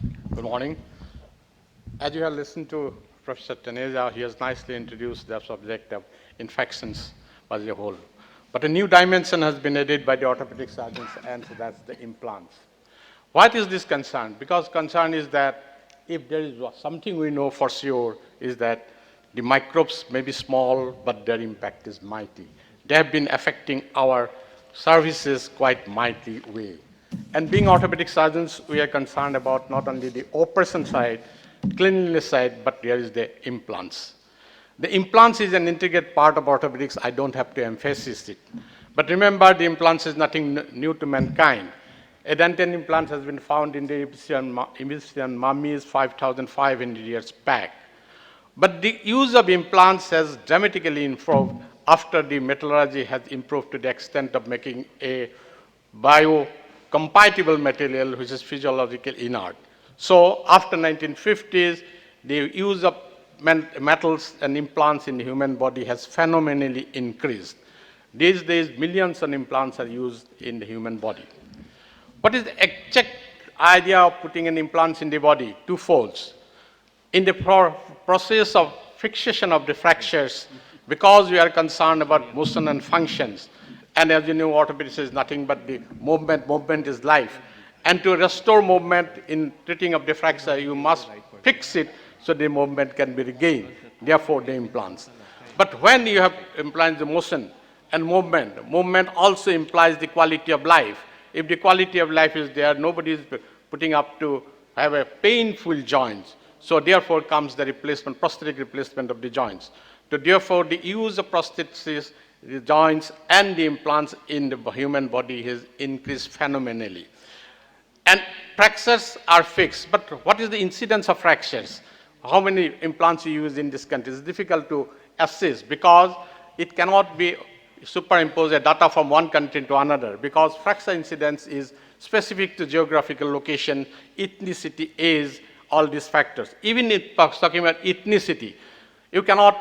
Good morning. As you have listened to Professor Taneja, he has nicely introduced the subject of infections as a whole. But a new dimension has been added by the orthopedic surgeons, and so that's the implants. What is this concern? Because concern is that if there is something we know for sure is that the microbes may be small, but their impact is mighty. They have been affecting our services quite mighty way. And being orthopedic surgeons, we are concerned about not only the operation side, cleanliness side, but there is the implants. The implants is an integral part of orthopedics. I don't have to emphasize it. But remember, the implants is nothing new to mankind. A dental implant has been found in the Egyptian mummies 5,500 years back. But the use of implants has dramatically improved after the metallurgy has improved to the extent of making a biocompatible material which is physiologically inert. So after 1950s, the use of metals and implants in the human body has phenomenally increased. These days, millions of implants are used in the human body. What is the exact idea of putting an implants in the body? Twofolds. In the process of fixation of the fractures, because we are concerned about motion and functions, and as you know, orthopedics is nothing but the movement is life. And to restore movement in treating of the fracture, you must fix it so the movement can be regained, therefore the implants. But when you have implants the motion and movement also implies the quality of life. If the quality of life is there, nobody is putting up to have a painful joints. So therefore comes the replacement, prosthetic replacement of the joints. So therefore the use of prosthesis, the joints and the implants in the human body has increased phenomenally. And fractures are fixed, but what is the incidence of fractures? How many implants you use in this country? It's difficult to assess because it cannot be superimpose a data from one country to another because fracture incidence is specific to geographical location, ethnicity, age, all these factors. Even if talking about ethnicity, you cannot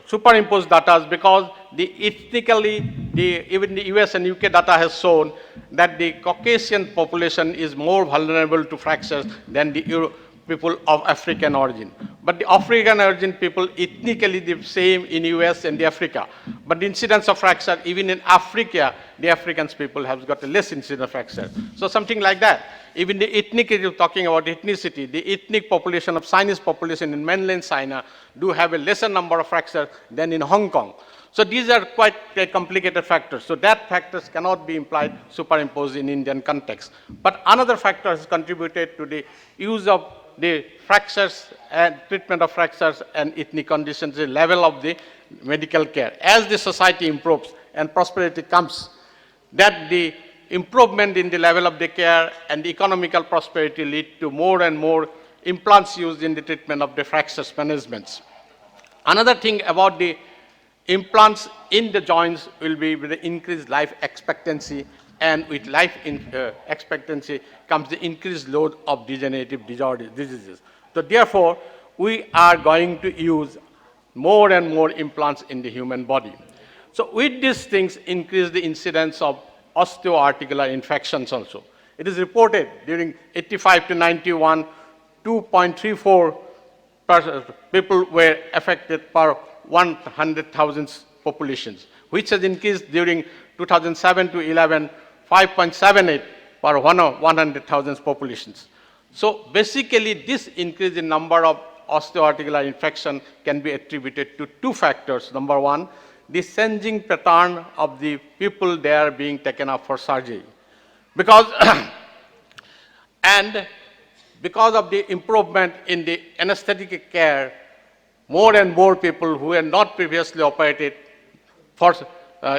superimpose data because even the US and UK data has shown that the Caucasian population is more vulnerable to fractures than the people of African origin. But the African origin people ethnically the same in US and the Africa. But the incidence of fracture, even in Africa, the African people have got a less incidence of fracture. So something like that. Even the ethnic, talking about ethnicity, the ethnic population of Chinese population in mainland China do have a lesser number of fractures than in Hong Kong. So these are quite complicated factors. So that factors cannot be implied, superimposed in Indian context. But another factor has contributed to the use of the fractures and treatment of fractures and ethnic conditions, the level of the medical care. As the society improves and prosperity comes, that the improvement in the level of the care and the economical prosperity lead to more and more implants used in the treatment of the fractures management. Another thing about the implants in the joints will be with the increased life expectancy, and with life expectancy comes the increased load of degenerative diseases. So therefore, we are going to use more and more implants in the human body. So with these things increase the incidence of osteoarticular infections also. It is reported during 85 to 91, 2.34 people were affected per 100,000 populations, which has increased during 2007 to 11, 5.78 per 100,000 populations. So basically this increase in number of osteoarticular infection can be attributed to two factors. Number one, the changing pattern of the people there being taken up for surgery. Because and because of the improvement in the anesthetic care, more and more people who were not previously operated for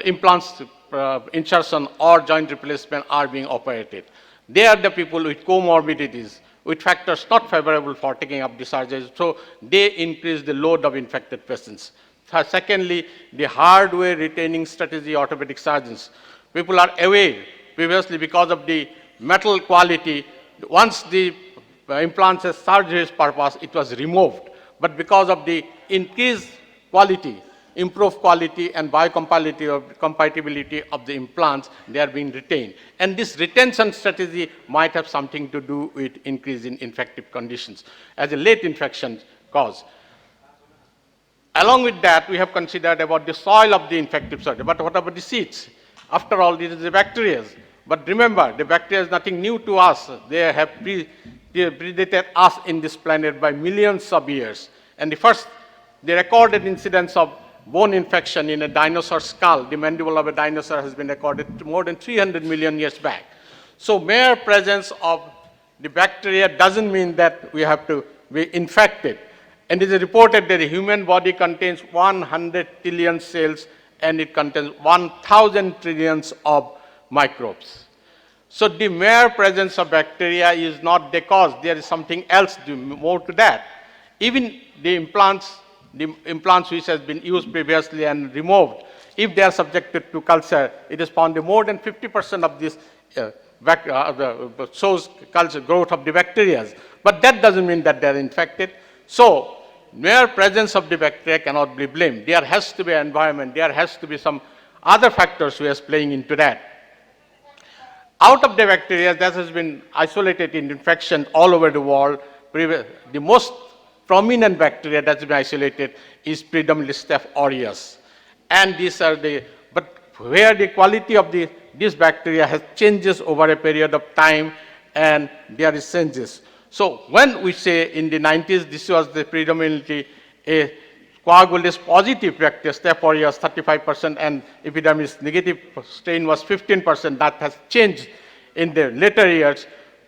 implants insertion or joint replacement are being operated. They are the people with comorbidities, with factors not favorable for taking up the surgery, so they increase the load of infected patients. Secondly, the hardware retaining strategy orthopedic surgeons. People are aware previously because of the metal quality, once the implants has served its purpose, it was removed. But because of the increased quality, improved quality and biocompatibility of the implants, they are being retained. And this retention strategy might have something to do with increase in infective conditions as a late infection cause. Along with that, we have considered about the soil of the infective soil. But what about the seeds? After all, this is the bacteria. But remember, the bacteria is nothing new to us. They have predated us in this planet by millions of years. And the recorded incidence of bone infection in a dinosaur skull, the mandible of a dinosaur, has been recorded more than 300 million years back. So mere presence of the bacteria doesn't mean that we have to be infected. And it is reported that the human body contains 100 trillion cells and it contains 1,000 trillions of microbes. So the mere presence of bacteria is not the cause. There is something else more to that. Even the implants which has been used previously and removed, if they are subjected to culture, it is found that more than 50% of this shows culture growth of the bacteria. But that doesn't mean that they are infected. So mere presence of the bacteria cannot be blamed. There has to be an environment. There has to be some other factors which are playing into that. Out of the bacteria that has been isolated in infection all over the world, the most prominent bacteria that's been isolated is predominantly Staph aureus. And these are but where the quality of this bacteria has changes over a period of time and there is changes. So when we say in the 90s, this was the predominantly a coagulase positive bacteria, Staph aureus 35% and epidermis negative strain was 15%. That has changed in the later years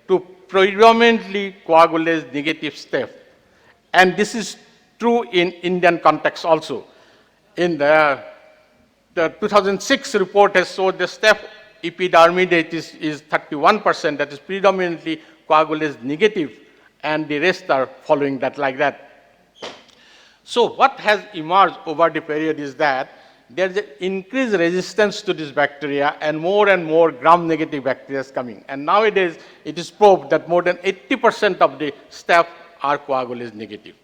to predominantly coagulase negative Staph. And this is true in Indian context also. In the 2006 report has showed the Staph epidermidis is 31%, that is predominantly coagulase negative, and the rest are following that like that. So what has emerged over the period is that there is an increased resistance to this bacteria and more gram-negative bacteria is coming. And nowadays, it is proved that more than 80% of the Staph are coagulase negative.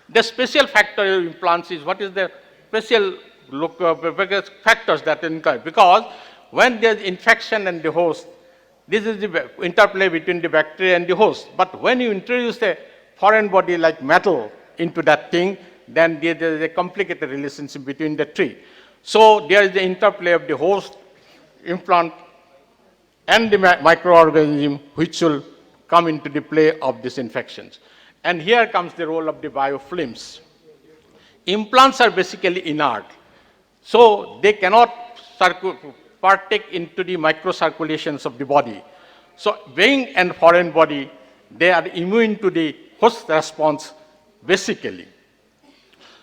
The special factor in implants is what is the special factors that occur, because when there is infection and the host, this is the interplay between the bacteria and the host. But when you introduce a foreign body like metal into that thing, then there is a complicated relationship between the three. So there is the interplay of the host, implant, and the microorganism which will come into the play of these infections. And here comes the role of the biofilms. Implants are basically inert. So they cannot partake into the microcirculations of the body. So being a foreign body, they are immune to the host response basically.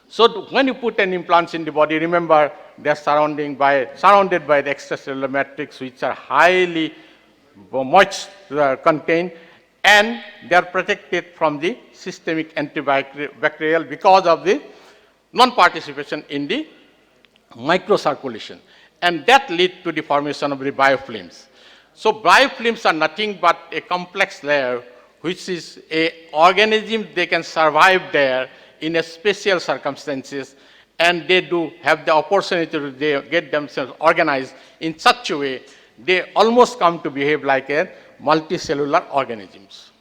So when you put an implants in the body, remember they are surrounded by the extracellular matrix which are highly much contained, and they are protected from the systemic antibacterial because of the non-participation in the microcirculation. And that leads to the formation of the biofilms. So biofilms are nothing but a complex layer which is an organism they can survive there in a special circumstances, and they do have the opportunity to get themselves organized in such a way they almost come to behave like a multicellular organisms.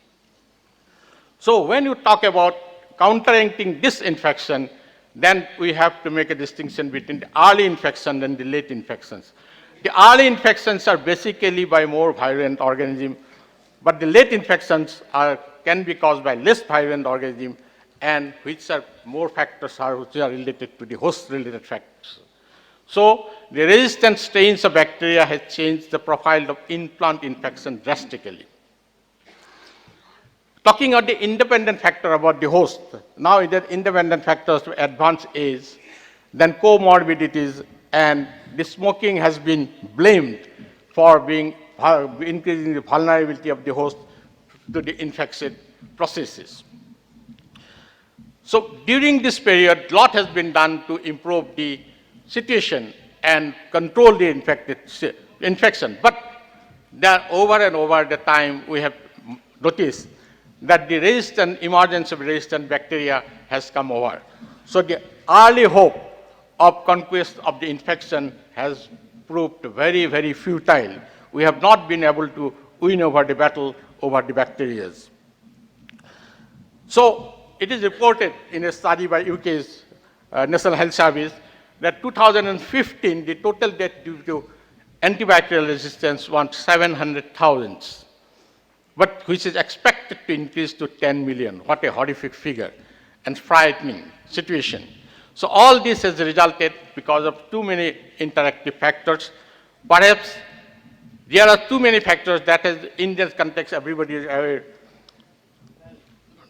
So when you talk about counteracting this infection, then we have to make a distinction between the early infection and the late infections. The early infections are basically by more virulent organism, but the late infections can be caused by less virulent organism, and which are more factors which are related to the host-related factors. So the resistant strains of bacteria has changed the profile of implant infection drastically. Talking about the independent factor about the host, now the independent factors to advanced age, then comorbidities, and the smoking has been blamed for increasing the vulnerability of the host to the infected processes. So during this period, a lot has been done to improve the situation and control the infection. But there, over and over the time, we have noticed that the emergence of resistant bacteria has come over. So the early hope of conquest of the infection has proved very, very futile. We have not been able to win over the battle over the bacteria. So it is reported in a study by UK's National Health Service that 2015, the total death due to antibacterial resistance was 700,000, but which is expected to increase to 10 million. What a horrific figure and frightening situation. So all this has resulted because of too many interactive factors. Perhaps there are too many factors that is, in this context, everybody is aware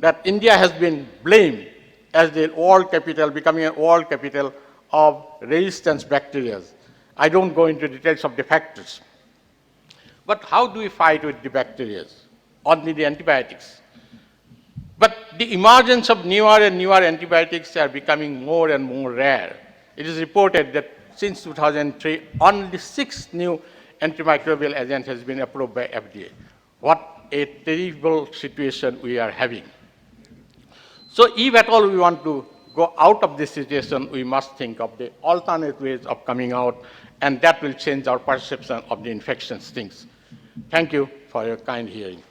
that India has been blamed as the world capital, becoming a world capital of resistance bacteria. I don't go into details of the factors. But how do we fight with the bacteria? Only the antibiotics. But the emergence of newer and newer antibiotics are becoming more and more rare. It is reported that since 2003, only 6 new antimicrobial agents has been approved by FDA. What a terrible situation we are having. So if at all we want to go out of this situation, we must think of the alternate ways of coming out, and that will change our perception of the infection things. Thank you for your kind hearing.